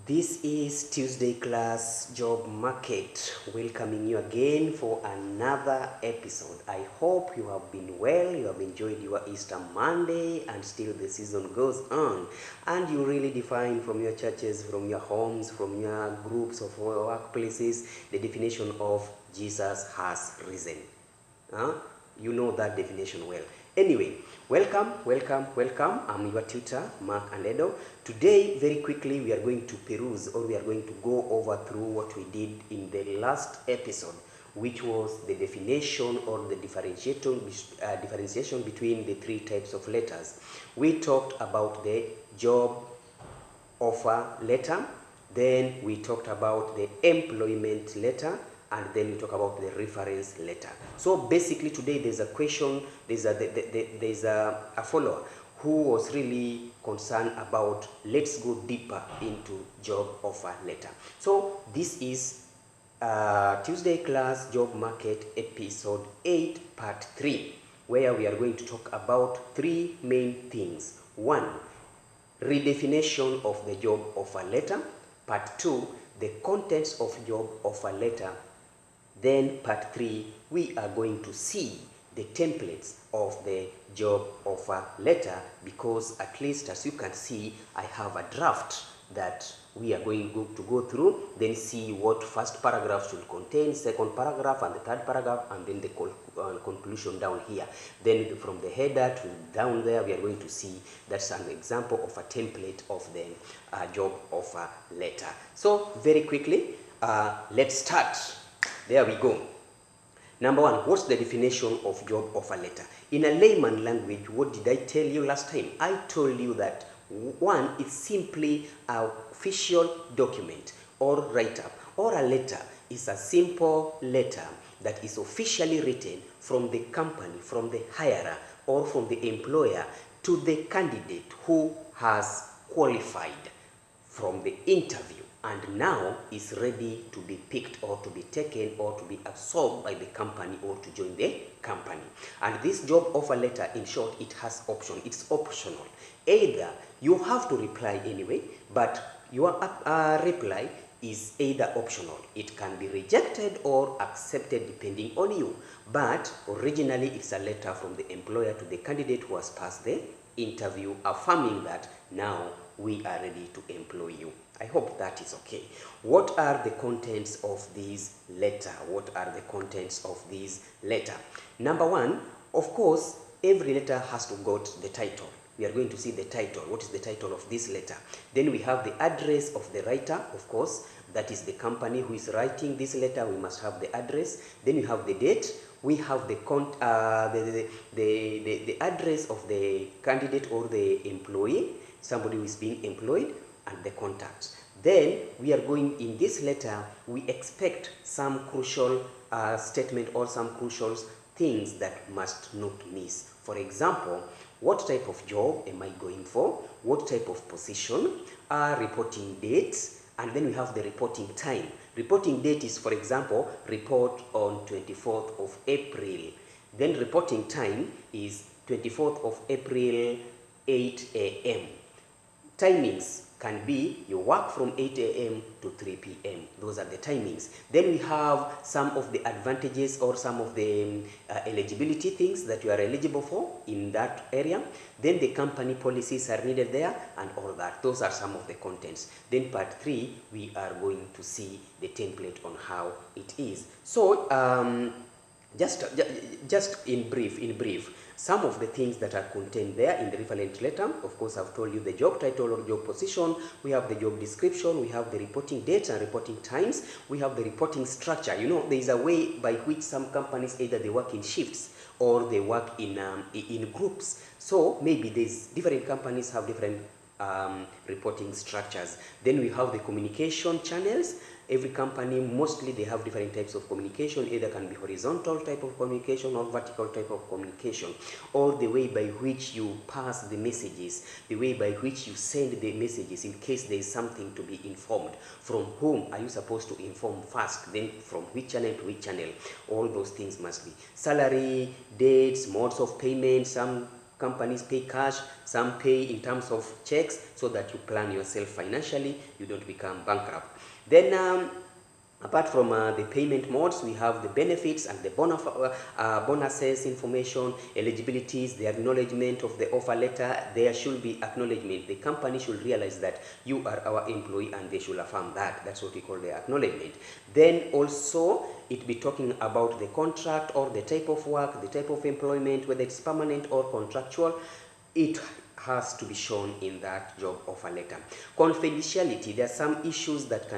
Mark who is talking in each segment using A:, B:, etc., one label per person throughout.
A: This is Tuesday class job market, welcoming you again for another episode. I hope you have been well, you have enjoyed your Easter Monday, and still the season goes on. And you really define from your churches, from your homes, from your groups of workplaces, the definition of Jesus has risen. You know that definition well. Anyway, welcome. I'm your tutor, Mark Andedo. Today, very quickly, we are going to peruse, or we are going to go over through what we did in the last episode, which was the definition or the differentiation between the three types of letters. We talked about the job offer letter, then we talked about the employment letter, and then we talk about the reference letter. So basically today there's a question, there's a follower who was really concerned about, let's go deeper into job offer letter. So this is Tuesday class job market episode 8 part 3, where we are going to talk about three main things. 1, redefinition of the job offer letter. Part 2, the contents of job offer letter. Then part 3, we are going to see the templates of the job offer letter, because at least as you can see, I have a draft that we are going to go through, then see what first paragraph should contain, second paragraph, and the third paragraph, and then the conclusion down here. Then from the header to down there, we are going to see that's an example of a template of the job offer letter. So very quickly, let's start. There we go. Number 1, what's the definition of job offer letter? In a layman language, what did I tell you last time? I told you that 1, it's simply an official document or write-up, or a letter is a simple letter that is officially written from the company, from the hirer, or from the employer to the candidate who has qualified from the interview and now is ready to be picked or to be taken or to be absorbed by the company or to join the company. And this job offer letter, in short, it has option. It's optional. Either you have to reply anyway, but your reply is either optional. It can be rejected or accepted depending on you. But originally it's a letter from the employer to the candidate who has passed the interview, affirming that now we are ready to employ you. I hope that is okay. What are the contents of this letter? What are the contents of this letter? Number 1, of course, every letter has to got the title. We are going to see the title. What is the title of this letter? Then we have the address of the writer, of course. That is the company who is writing this letter. We must have the address. Then we have the date. We have the address of the candidate or the employee, somebody who is being employed, and the contact. Then we are going, in this letter, we expect some crucial statement or some crucial things that must not miss. For example, what type of job am I going for? What type of position? Reporting dates, and then we have the reporting time. Reporting date is, for example, report on 24th of April. Then reporting time is 24th of April, 8 a.m. Timings can be you work from 8 a.m. to 3 p.m. Those are the timings. Then we have some of the advantages or some of the eligibility things that you are eligible for in that area. Then the company policies are needed there and all that. Those are some of the contents. Then part 3, we are going to see the template on how it is. So just in brief, some of the things that are contained there in the reference letter. Of course, I've told you the job title or job position. We have the job description. We have the reporting dates and reporting times. We have the reporting structure. You know, there is a way by which some companies, either they work in shifts or they work in groups. So maybe there's different companies have different reporting structures. Then we have the communication channels. Every company, mostly they have different types of communication. Either can be horizontal type of communication or vertical type of communication, or the way by which you pass the messages, the way by which you send the messages in case there is something to be informed. From whom are you supposed to inform first, then from which channel to which channel? All those things must be. Salary, dates, modes of payment, some companies pay cash, some pay in terms of checks, so that you plan yourself financially, you don't become bankrupt. Then apart from the payment modes, we have the benefits and the bonuses information, eligibilities, the acknowledgement of the offer letter. There should be acknowledgement. The company should realize that you are our employee and they should affirm that. That's what we call the acknowledgement. Then also, it be talking about the contract or the type of work, the type of employment, whether it's permanent or contractual. It has to be shown in that job offer letter. Confidentiality, there are some issues that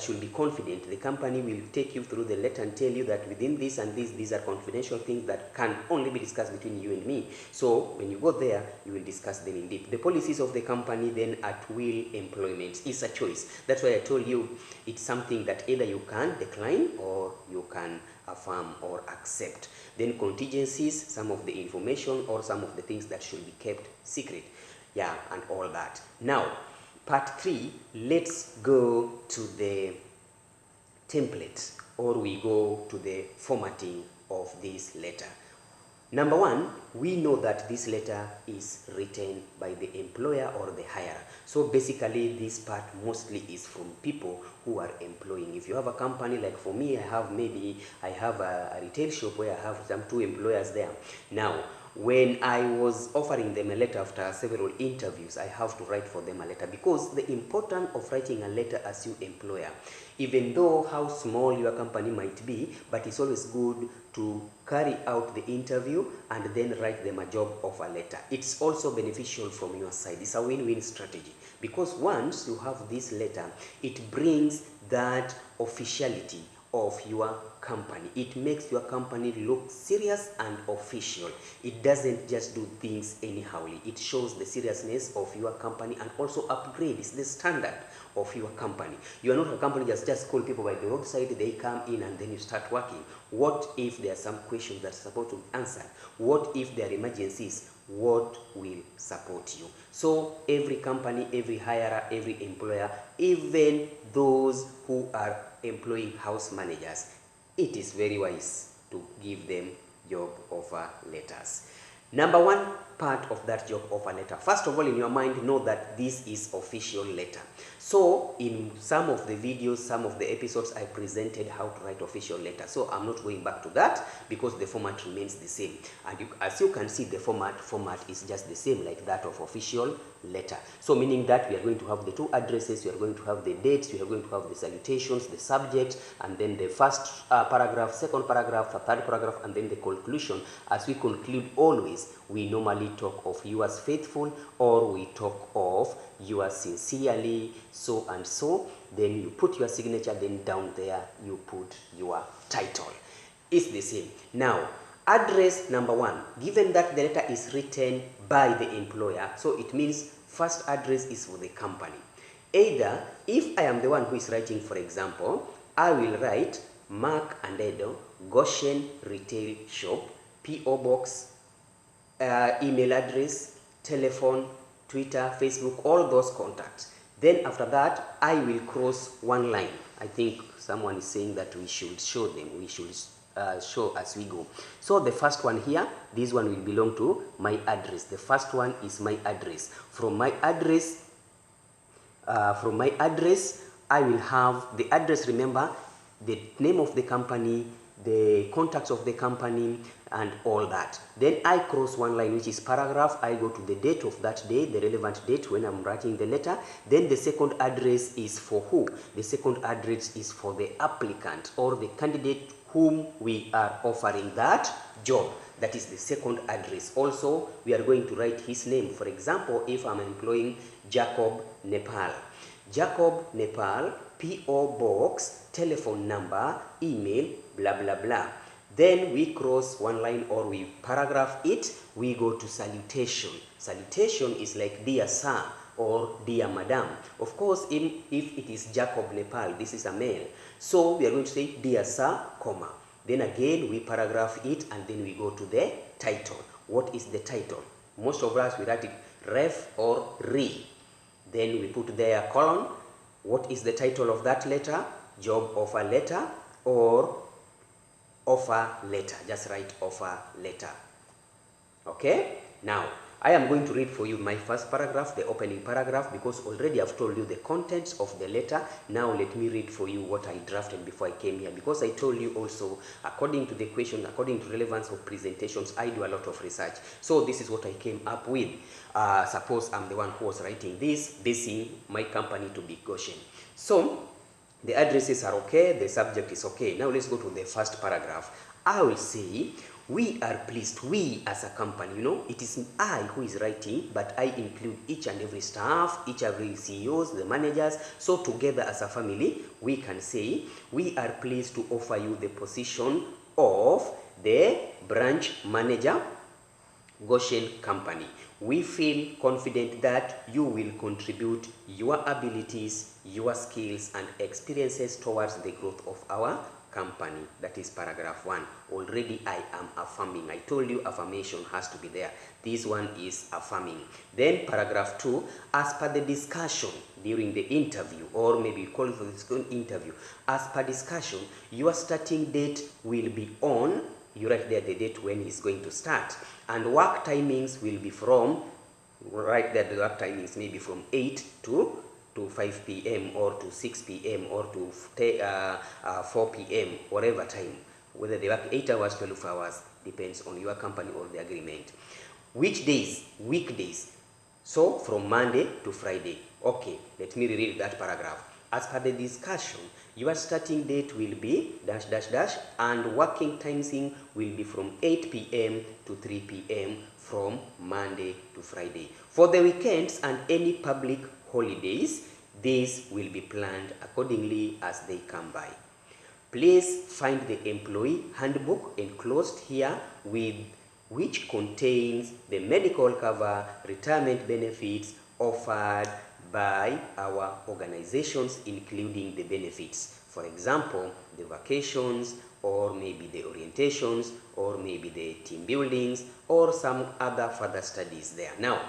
A: should be confident. The company will take you through the letter and tell you that within this and this, these are confidential things that can only be discussed between you and me. So when you go there, you will discuss them in depth. The policies of the company, then at will employment is a choice. That's why I told you it's something that either you can decline or you can affirm or accept. Then contingencies, some of the information or some of the things that should be kept secret, yeah, and all that. Now, part 3, let's go to the template, or we go to the formatting of this letter. Number 1, we know that this letter is written by the employer or the hirer. So basically this part mostly is from people who are employing. If you have a company, like for me, I have a retail shop where I have some 2 employers there. Now, when I was offering them a letter after several interviews, I have to write for them a letter, because the importance of writing a letter as your employer, even though how small your company might be, but it's always good to carry out the interview and then write them a job offer letter. It's also beneficial from your side. It's a win-win strategy, because once you have this letter, it brings that officiality of your company. It makes your company look serious and official. It doesn't just do things anyhowly. It shows the seriousness of your company and also upgrades the standard of your company. You are not a company just call people by the roadside, they come in and then you start working. What if there are some questions that are supposed to be answered? What if there are emergencies? What will support you? So every company, every hirer, every employer, even those who are employing house managers, it is very wise to give them job offer letters. Number 1 part of that job offer letter. First of all, in your mind, know that this is official letter. So in some of the videos, some of the episodes, I presented how to write official letter. So I'm not going back to that because the format remains the same. And as you can see, the format is just the same like that of official letter. So meaning that we are going to have the 2 addresses, we are going to have the dates, we are going to have the salutations, the subject, and then the first paragraph, second paragraph, the third paragraph, and then the conclusion. As we conclude always, we normally talk of yours faithful, or we talk of yours sincerely, so and so. Then you put your signature, then down there you put your title. It's the same. Now, address number 1, given that the letter is written by the employer, so it means first address is for the company. Either, if I am the one who is writing, for example, I will write Mark and Edo, Goshen Retail Shop, P.O. Box, email address, telephone, Twitter, Facebook, all those contacts. Then after that, I will cross one line. I think someone is saying that we should show them, we should show as we go. So the first one here, this one will belong to my address. The first one is my address. From my address, I will have the address, remember, the name of the company, the contacts of the company, and all that. Then I cross one line, which is paragraph. I go to the date of that day, the relevant date when I'm writing the letter. Then the second address is for who? The second address is for the applicant or the candidate whom we are offering that job. That is the second address. Also, we are going to write his name. For example, if I'm employing Jacob Nepal. Jacob Nepal, P.O. Box, telephone number, email, blah, blah, blah. Then we cross one line or we paragraph it. We go to salutation. Salutation is like dear sir or dear madam. Of course, if it is Jacob Nepal, this is a male. So we are going to say dear sir, comma. Then again, we paragraph it and then we go to the title. What is the title? Most of us, we write it ref or re. Then we put there colon. What is the title of that letter? Job offer letter or offer letter. Just write offer letter. Okay? Now, I am going to read for you my first paragraph, the opening paragraph, because already I've told you the contents of the letter. Now let me read for you what I drafted before I came here, because I told you also, according to the question, according to relevance of presentations, I do a lot of research. So this is what I came up with. Suppose I'm the one who was writing this, basing my company to be Goshen. So the addresses are okay, the subject is okay. Now let's go to the first paragraph. I will say, we are pleased, we as a company, it is I who is writing, but I include each and every staff, each and every CEOs, the managers. So together as a family, we can say, we are pleased to offer you the position of the branch manager, Goshen company. We feel confident that you will contribute your abilities, your skills and experiences towards the growth of our company. That is paragraph 1. Already I am affirming. I told you affirmation has to be there. This one is affirming. Then paragraph 2, as per the discussion during the interview, or maybe call it for this interview, as per discussion, your starting date will be on, you write there the date when it's going to start, and work timings will be from, right there the work timings may be from 8 to 5 p.m. or to 6 p.m. or to 4 p.m. whatever time, whether they work 8 hours, 12 hours, depends on your company or the agreement. Which days? Weekdays. So from Monday to Friday. Okay, let me reread that paragraph. As per the discussion, your starting date will be dash dash dash, and working timing will be from 8 p.m. to 3 p.m. from Monday to Friday. For the weekends and any public holidays, these will be planned accordingly as they come by. Please find the employee handbook enclosed here, with which contains the medical cover, retirement benefits offered by our organizations, including the benefits. For example, the vacations, or maybe the orientations, or maybe the team buildings, or some other further studies there. Now,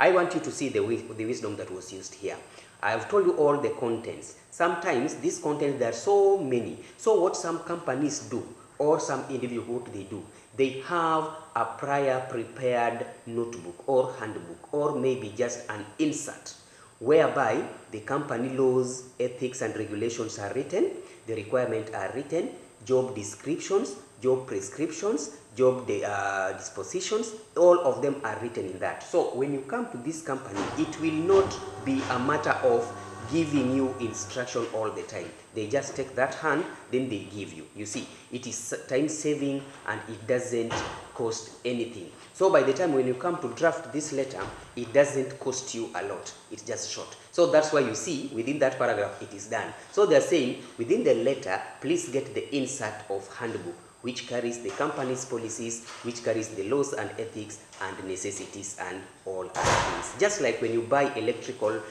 A: I want you to see the wisdom that was used here. I have told you all the contents. Sometimes these contents, there are so many. So what some companies do, or some individuals, what they do, they have a prior prepared notebook or handbook, or maybe just an insert, whereby the company laws, ethics and regulations are written, the requirements are written, job descriptions, job prescriptions, job dispositions, all of them are written in that. So when you come to this company, it will not be a matter of giving you instruction all the time. They just take that hand, then they give you. You see, it is time saving and it doesn't cost anything. So by the time when you come to draft this letter, it doesn't cost you a lot. It's just short. So that's why you see within that paragraph it is done. So they're saying within the letter, please get the insert of handbook, which carries the company's policies, which carries the laws and ethics and necessities and all other things. Just like when you buy electrical,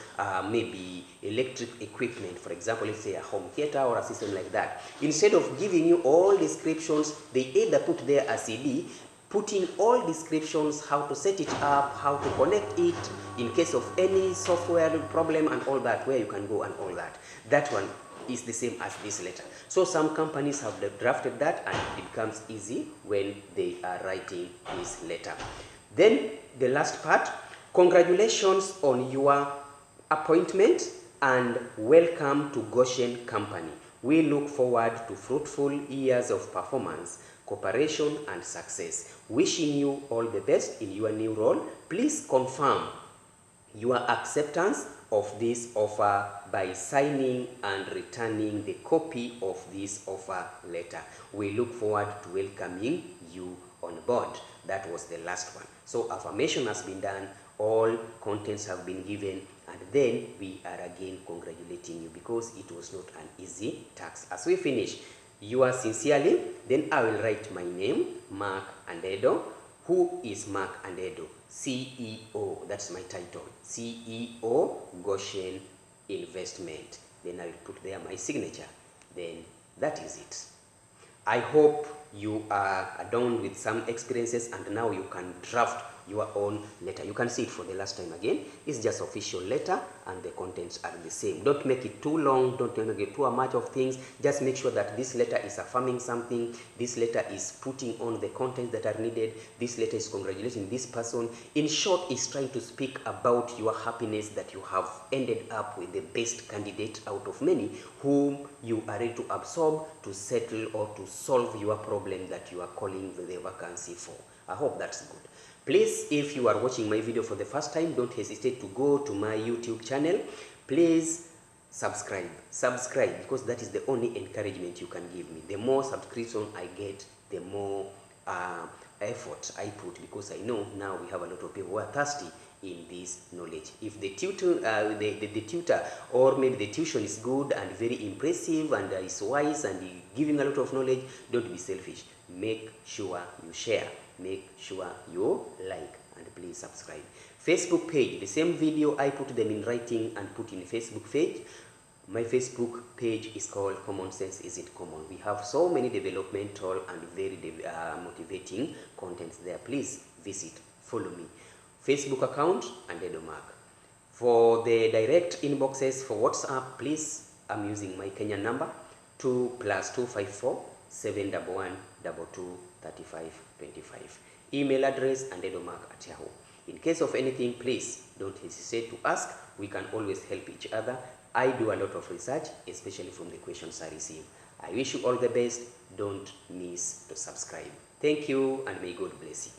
A: maybe electric equipment, for example, let's say a home theater or a system like that. Instead of giving you all descriptions, they either put there a CD, putting all descriptions, how to set it up, how to connect it, in case of any software problem and all that, where you can go and all that. That one is the same as this letter. So some companies have drafted that, and it becomes easy when they are writing this letter. Then the last part, congratulations on your appointment and welcome to Goshen Company. We look forward to fruitful years of performance, cooperation and success. Wishing you all the best in your new role. Please confirm your acceptance of this offer by signing and returning the copy of this offer letter. We look forward to welcoming you on board. That was the last one. So affirmation has been done, all contents have been given, and then we are again congratulating you because it was not an easy task. As we finish, yours sincerely, then I will write my name, Mark Andedo. Who is Mark Andedo? CEO, that's my title, CEO Goshen Investment. Then I will put there my signature. Then that is it. I hope you are adorned with some experiences, and now you can draft your own letter. You can see it for the last time again. It's just official letter, and the contents are the same. Don't make it too long, don't make it too much of things. Just make sure that this letter is affirming something, this letter is putting on the contents that are needed, this letter is congratulating this person. In short, it's trying to speak about your happiness that you have ended up with the best candidate out of many whom you are ready to absorb, to settle, or to solve your problem that you are calling the vacancy for. I hope that's good. Please, if you are watching my video for the first time, don't hesitate to go to my YouTube channel. Please subscribe, because that is the only encouragement you can give me. The more subscription I get, the more effort I put, because I know now we have a lot of people who are thirsty in this knowledge. If the tutor, the tutor or maybe the tuition is good and very impressive and is wise and giving a lot of knowledge, don't be selfish. Make sure you share, make sure you like, and please subscribe. Facebook page, the same video I put them in writing and put in Facebook page. My Facebook page is called Common Sense Is It Common. We have so many developmental and very motivating contents there. Please visit, follow me. Facebook account and Edomark. For the direct inboxes for WhatsApp, please, I'm using my Kenyan number 2+254 711 22 35 25. Email address and Edomark@yahoo. In case of anything, please don't hesitate to ask. We can always help each other. I do a lot of research, especially from the questions I receive. I wish you all the best. Don't miss to subscribe. Thank you, and may God bless you.